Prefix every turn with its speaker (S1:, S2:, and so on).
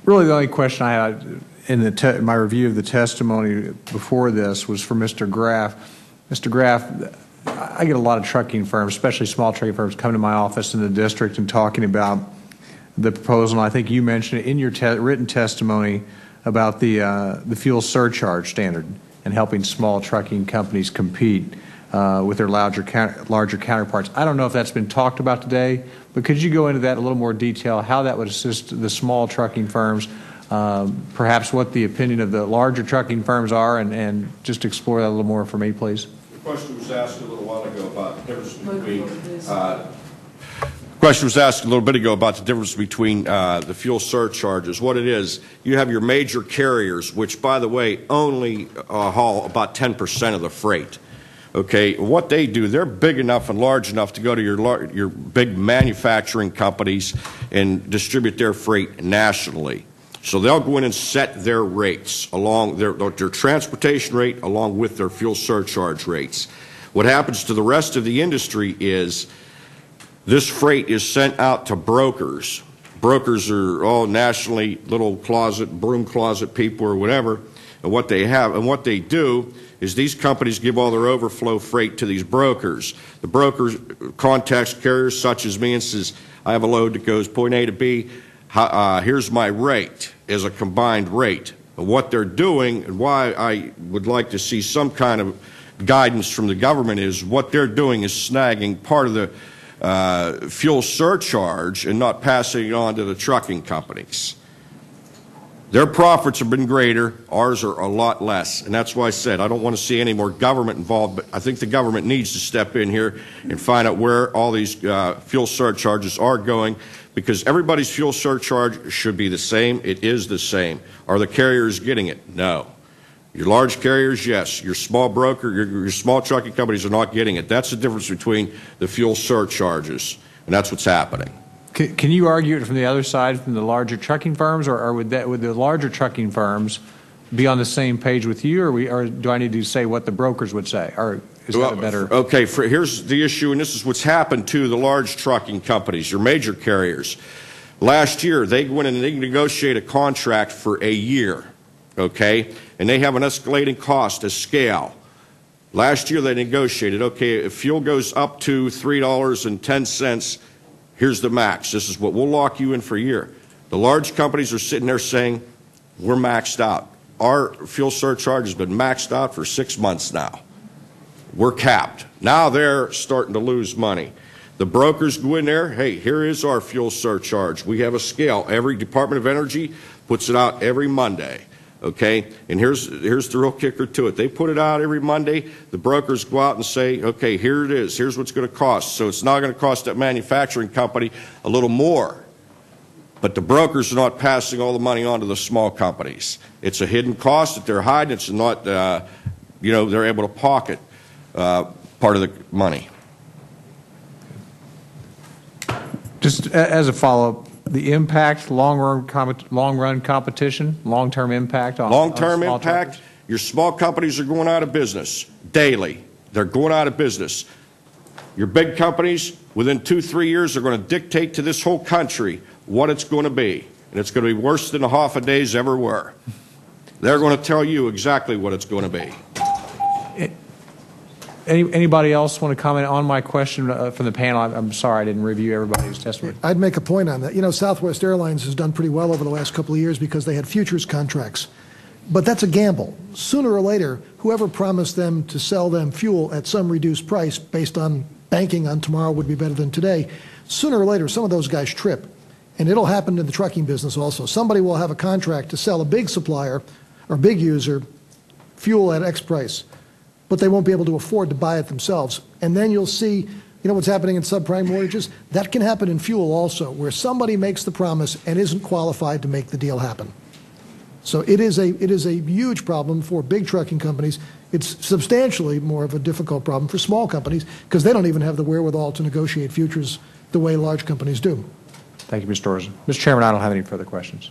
S1: Really, the only question I had in my review of the testimony before this was for Mr. Graff. Mr. Graff, I get a lot of trucking firms, especially small trucking firms, come to my office in the district and talking about the proposal. And I think you mentioned it in your written testimony about the fuel surcharge standard and helping small trucking companies compete with their larger counterparts. I don't know if that's been talked about today, but could you go into that in a little more detail, how that would assist the small trucking firms, perhaps what the opinion of the larger trucking firms are, and just explore that a little more for me, please?
S2: The question was asked a little while ago about the difference between question was asked a little bit ago about the difference between the fuel surcharges. What it is, you have your major carriers, which, by the way, only haul about 10% of the freight. Okay, what they do, they're big enough and large enough to go to your big manufacturing companies and distribute their freight nationally. So they'll go in and set their rates along their transportation rate along with their fuel surcharge rates. What happens to the rest of the industry is this freight is sent out to brokers. Brokers are all nationally little broom closet people or whatever, and what they do is these companies give all their overflow freight to these brokers. The broker contacts carriers such as me and says, I have a load that goes point A to B. Here's my rate as a combined rate. And what they're doing, and why I would like to see some kind of guidance from the government, is what they're doing is snagging part of the fuel surcharge and not passing it on to the trucking companies. Their profits have been greater, ours are a lot less, and that's why I said I don't want to see any more government involved, but I think the government needs to step in here and find out where all these fuel surcharges are going, because everybody's fuel surcharge should be the same. It is the same. Are the carriers getting it? No. Your large carriers, yes. Your small broker, your small trucking companies are not getting it. That's the difference between the fuel surcharges, and that's what's happening.
S1: Can you argue it from the other side, from the larger trucking firms, or would the larger trucking firms be on the same page with you, or do I need to say what the brokers would say, or is that a better?
S2: Okay, here's the issue, and this is what's happened to the large trucking companies, your major carriers. Last year, they went in and they negotiate a contract for a year, okay, and they have an escalating cost, a scale. Last year, they negotiated, okay, if fuel goes up to $3.10, here's the max. This is what we'll lock you in for a year. The large companies are sitting there saying, we're maxed out. Our fuel surcharge has been maxed out for 6 months now. We're capped. Now they're starting to lose money. The brokers go in there, hey, here is our fuel surcharge. We have a scale. Every Department of Energy puts it out every Monday. Okay, and here's the real kicker to it. They put it out every Monday. The brokers go out and say, okay, here it is. Here's what's going to cost. So it's not going to cost that manufacturing company a little more. But the brokers are not passing all the money on to the small companies. It's a hidden cost that they're hiding. It's not, they're able to pocket part of the money.
S1: Just as a follow-up, the impact, long-run competition, long-term impact on
S2: long-term impact. Your small companies are going out of business daily. They're going out of business. Your big companies, within 2-3 years, are going to dictate to this whole country what it's going to be, and it's going to be worse than the Hoffa-days ever were. They're going to tell you exactly what it's going to be.
S1: Anybody else want to comment on my question from the panel? I'm sorry I didn't review everybody's testimony.
S3: I'd make a point on that. You know, Southwest Airlines has done pretty well over the last couple of years because they had futures contracts. But that's a gamble. Sooner or later, whoever promised them to sell them fuel at some reduced price based on banking on tomorrow would be better than today, sooner or later some of those guys trip. And it'll happen in the trucking business also. Somebody will have a contract to sell a big supplier or big user fuel at X price, but they won't be able to afford to buy it themselves. And then you'll see, you know what's happening in subprime mortgages? That can happen in fuel also, where somebody makes the promise and isn't qualified to make the deal happen. So it is a huge problem for big trucking companies. It's substantially more of a difficult problem for small companies because they don't even have the wherewithal to negotiate futures the way large companies do.
S1: Thank you, Mr. Orson. Mr. Chairman, I don't have any further questions.